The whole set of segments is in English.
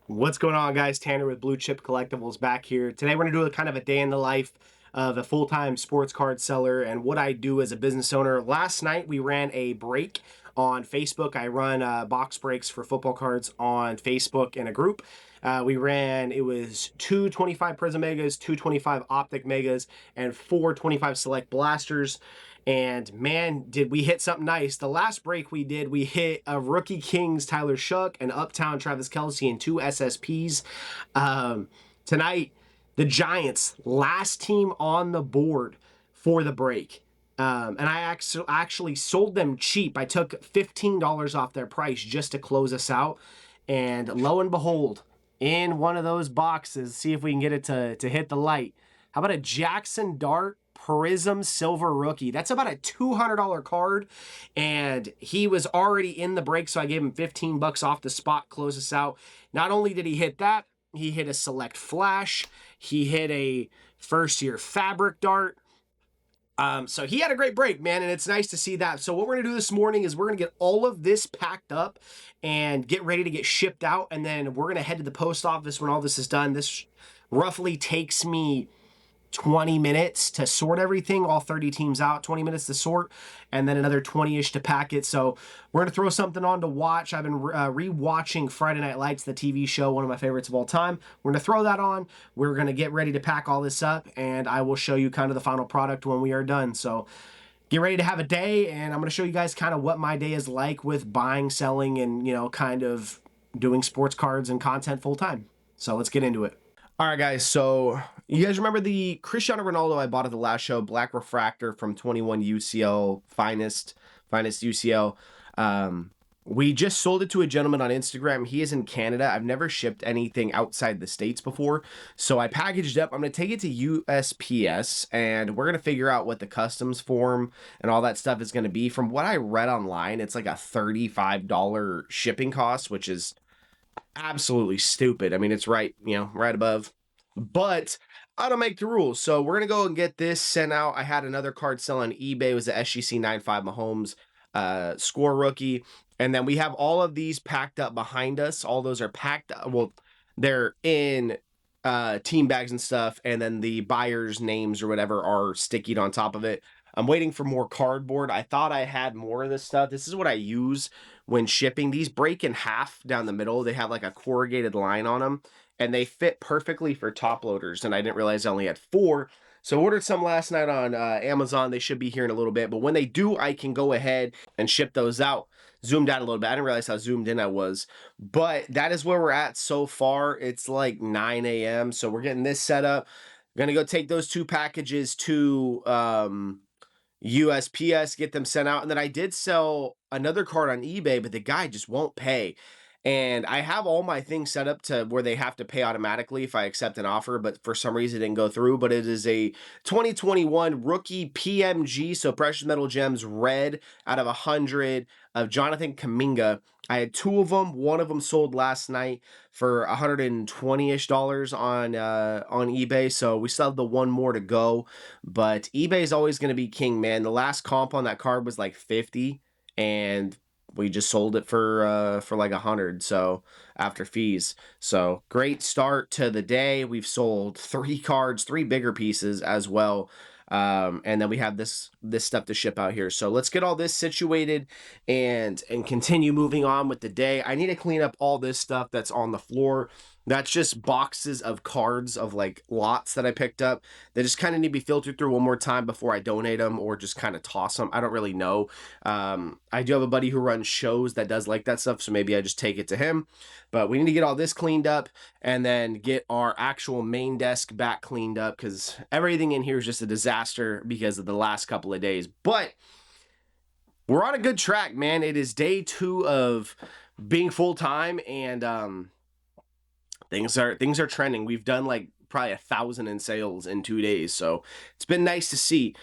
What's going on, guys? Tanner with Blue Chip Collectibles back here. Today we're going to do a kind of a day in the life of a full-time sports card seller and what I do as a business owner. Last night we ran a break on Facebook. I run box breaks for football cards on Facebook in a group. It was two 25 Prism Megas, two 25 Optic Megas, and four 25 Select Blasters. And man, did we hit something nice. The last break we did, we hit a Rookie Kings Tyler Shough, an Uptown Travis Kelce, and two SSPs. Tonight, the Giants, last team on the board for the break. And I actually sold them cheap. I took $15 off their price just to close us out. And lo and behold, in one of those boxes, see if we can get it to hit the light. How about a Jackson Dart Prism Silver Rookie? That's about a $200 card, and he was already in the break, so I gave him 15 bucks off the spot, close us out. Not only did he hit that, he hit a Select Flash, he hit a first-year Fabric Dart. So he had a great break, man, and it's nice to see that. So what we're going to do this morning is we're going to get all of this packed up and get ready to get shipped out, and then we're going to head to the post office when all this is done. This roughly takes me 20 minutes to sort everything, all 30 teams out, 20 minutes to sort, and then another 20-ish to pack it. So we're going to throw something on to watch. I've been re-watching Friday Night Lights, the TV show, one of my favorites of all time. We're going to throw that on. We're going to get ready to pack all this up, and I will show you kind of the final product when we are done. So get ready to have a day, and I'm going to show you guys kind of what my day is like with buying, selling, and, you know, kind of doing sports cards and content full time. So let's get into it. All right, guys, so you guys remember the Cristiano Ronaldo I bought at the last show, Black Refractor from 21 UCL, finest UCL. We just sold it to a gentleman on Instagram. He is in Canada. I've never shipped anything outside the States before, so I packaged it up. I'm going to take it to USPS, and we're going to figure out what the customs form and all that stuff is going to be. From what I read online, it's like a $35 shipping cost, which is absolutely stupid. I mean, it's right above, but I don't make the rules. So we're going to go and get this sent out. I had another card sell on eBay. It was the SGC 95 Mahomes score rookie. And then we have all of these packed up behind us. All those are packed. Well, they're in team bags and stuff. And then the buyers' names or whatever are stickied on top of it. I'm waiting for more cardboard. I thought I had more of this stuff. This is what I use when shipping. These break in half down the middle. They have like a corrugated line on them, and they fit perfectly for top loaders. And I didn't realize I only had 4. So I ordered some last night on Amazon. They should be here in a little bit. But when they do, I can go ahead and ship those out. Zoomed out a little bit. I didn't realize how zoomed in I was. But that is where we're at so far. It's like 9 a.m. So we're getting this set up. I'm going to go take those 2 packages to USPS, get them sent out. And then I did sell another card on eBay, but the guy just won't pay. And I have all my things set up to where they have to pay automatically if I accept an offer, but for some reason it didn't go through. But it is a 2021 rookie PMG, so Precious Metal Gems red out of 100 of Jonathan Kuminga. I had 2 of them. One of them sold last night for $120-ish on eBay. So we still have the one more to go. But eBay is always going to be king, man. The last comp on that card was like 50, and we just sold it for like 100, so after fees. So great start to the day. We've sold 3 cards, 3 bigger pieces as well. And then we have this stuff to ship out here. So let's get all this situated and continue moving on with the day. I need to clean up all this stuff that's on the floor. That's just boxes of cards of like lots that I picked up. They just kind of need to be filtered through one more time before I donate them or just kind of toss them. I don't really know. I do have a buddy who runs shows that does like that stuff, so maybe I just take it to him. But we need to get all this cleaned up and then get our actual main desk back cleaned up because everything in here is just a disaster because of the last couple of days. But we're on a good track, man. It is day 2 of being full-time, and things are trending. We've done like probably 1,000 in sales in 2 days, so it's been nice to see.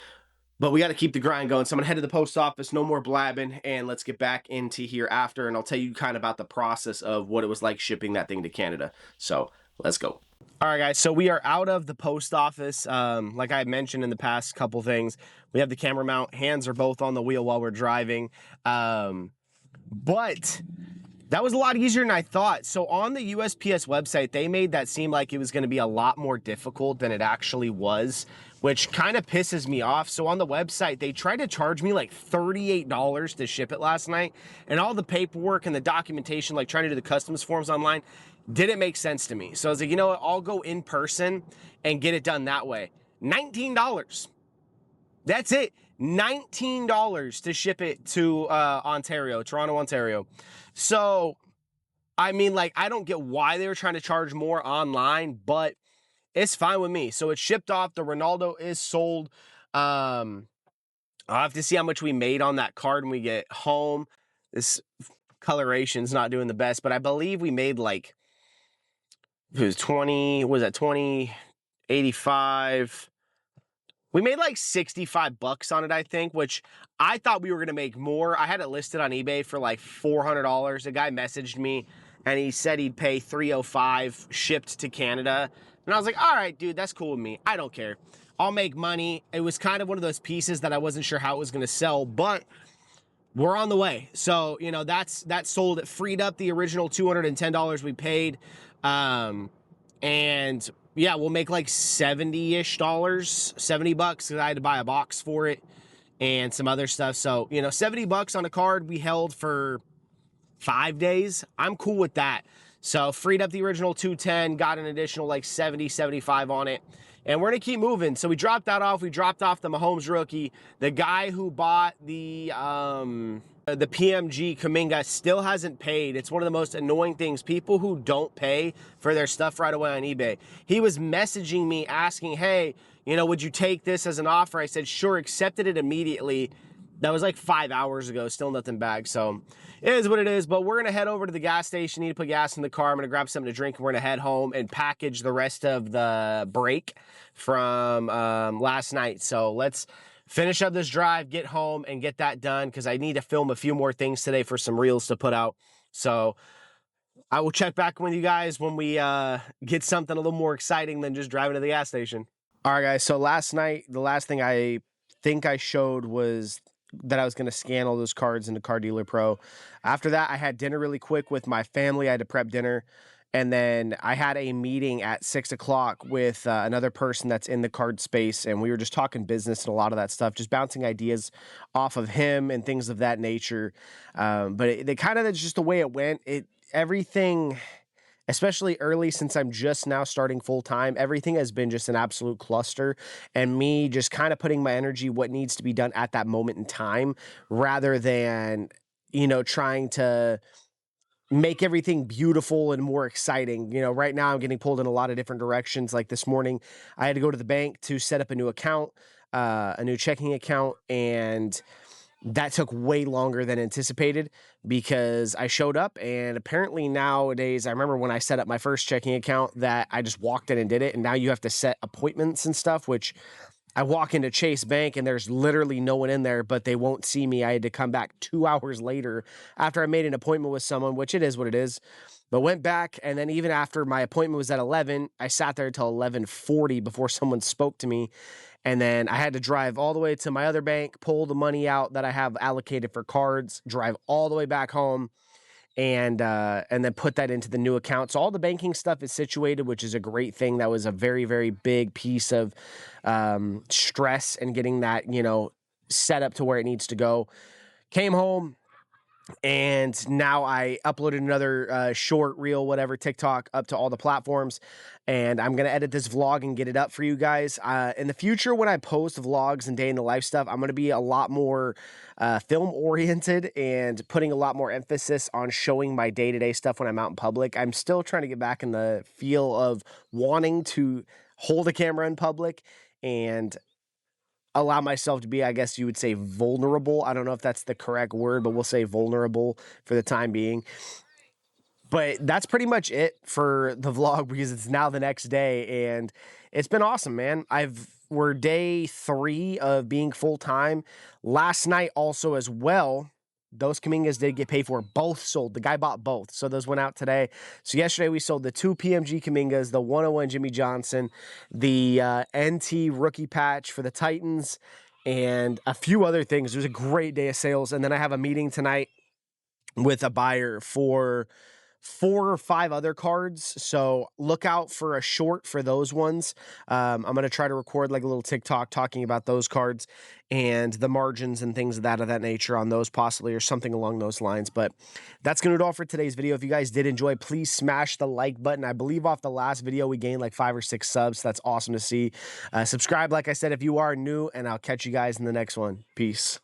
But we got to keep the grind going. So I'm going to head to the post office, no more blabbing, and let's get back into here after, and I'll tell you kind of about the process of what it was like shipping that thing to Canada. So let's go. All right, guys, so we are out of the post office. Like I mentioned in the past couple things, we have the camera mount. Hands are both on the wheel while we're driving. But That was a lot easier than I thought. So on the USPS website, they made that seem like it was going to be a lot more difficult than it actually was, which kind of pisses me off. So on the website, they tried to charge me like $38 to ship it last night, and all the paperwork and the documentation, like trying to do the customs forms online, didn't make sense to me. So I was like, you know what, I'll go in person and get it done that way. $19. That's it. $19 to ship it to Toronto, Ontario. So, I mean, like, I don't get why they were trying to charge more online, but it's fine with me. So it's shipped off. The Ronaldo is sold. I'll have to see how much we made on that card when we get home. This coloration's not doing the best, but I believe we made like, it was 20, was that 20, 85? We made like $65 on it, I think, which I thought we were going to make more. I had it listed on eBay for like $400. The guy messaged me and he said he'd pay $305 shipped to Canada. And I was like, all right, dude, that's cool with me. I don't care. I'll make money. It was kind of one of those pieces that I wasn't sure how it was going to sell, but we're on the way. So, you know, that sold. It freed up the original $210 we paid. And yeah, we'll make like $70-ish, $70 because I had to buy a box for it and some other stuff. So, you know, $70 on a card we held for 5 days. I'm cool with that. So freed up the original 210, got an additional like 70, 75 on it. And we're going to keep moving. So we dropped that off. We dropped off the Mahomes rookie. The guy who bought the PMG Kuminga still hasn't paid. It's one of the most annoying things. People who don't pay for their stuff right away on eBay. He was messaging me asking, hey, you know, would you take this as an offer? I said, sure, accepted it immediately. That was like 5 hours ago, still nothing back. So it is what it is, but we're going to head over to the gas station, need to put gas in the car. I'm going to grab something to drink, and we're going to head home and package the rest of the break from last night. So let's finish up this drive, get home, and get that done because I need to film a few more things today for some reels to put out. So I will check back with you guys when we get something a little more exciting than just driving to the gas station. All right, guys, so last night, the last thing I think I showed was that I was going to scan all those cards into Car Dealer Pro. After that, I had dinner really quick with my family. I had to prep dinner. And then I had a meeting at 6 o'clock with another person that's in the card space. And we were just talking business and a lot of that stuff, just bouncing ideas off of him and things of that nature. But they kind of, that's just the way it went. Everything, especially early, since I'm just now starting full time, everything has been just an absolute cluster, and me just kind of putting my energy what needs to be done at that moment in time rather than, you know, trying to make everything beautiful and more exciting. You know, right now I'm getting pulled in a lot of different directions. Like this morning, I had to go to the bank to set up a new account, a new checking account, and that took way longer than anticipated because I showed up, and apparently nowadays, I remember when I set up my first checking account that I just walked in and did it, and now you have to set appointments and stuff, which I walk into Chase Bank and there's literally no one in there, but they won't see me. I had to come back 2 hours later after I made an appointment with someone, which it is what it is. But went back, and then even after my appointment was at 11, I sat there until 11:40 before someone spoke to me. And then I had to drive all the way to my other bank, pull the money out that I have allocated for cards, drive all the way back home, and then put that into the new account. So all the banking stuff is situated, which is a great thing. That was a very, very big piece of stress and getting that, you know, set up to where it needs to go. Came home, and now I uploaded another short reel, whatever, TikTok, up to all the platforms. And I'm going to edit this vlog and get it up for you guys. In the future, when I post vlogs and day in the life stuff, I'm going to be a lot more film oriented and putting a lot more emphasis on showing my day-to-day stuff when I'm out in public. I'm still trying to get back in the feel of wanting to hold a camera in public and allow myself to be, I guess you would say, vulnerable. I don't know if that's the correct word, but we'll say vulnerable for the time being. But that's pretty much it for the vlog because it's now the next day, and it's been awesome, man. We're day 3 of being full-time. Last night also as well, those Kumingas did get paid for. Both sold. The guy bought both. So those went out today. So yesterday we sold the 2 PMG Kumingas, the 101 Jimmy Johnson, the NT rookie patch for the Titans, and a few other things. It was a great day of sales. And then I have a meeting tonight with a buyer for 4 or 5 other cards, so look out for a short for those ones. I'm going to try to record like a little TikTok talking about those cards and the margins and things of that nature on those possibly, or something along those lines. But that's going to do it all for today's video. If you guys did enjoy, please smash the like button. I believe off the last video we gained like 5 or 6 subs, so that's awesome to see. Subscribe, like I said, if you are new, and I'll catch you guys in the next one. Peace.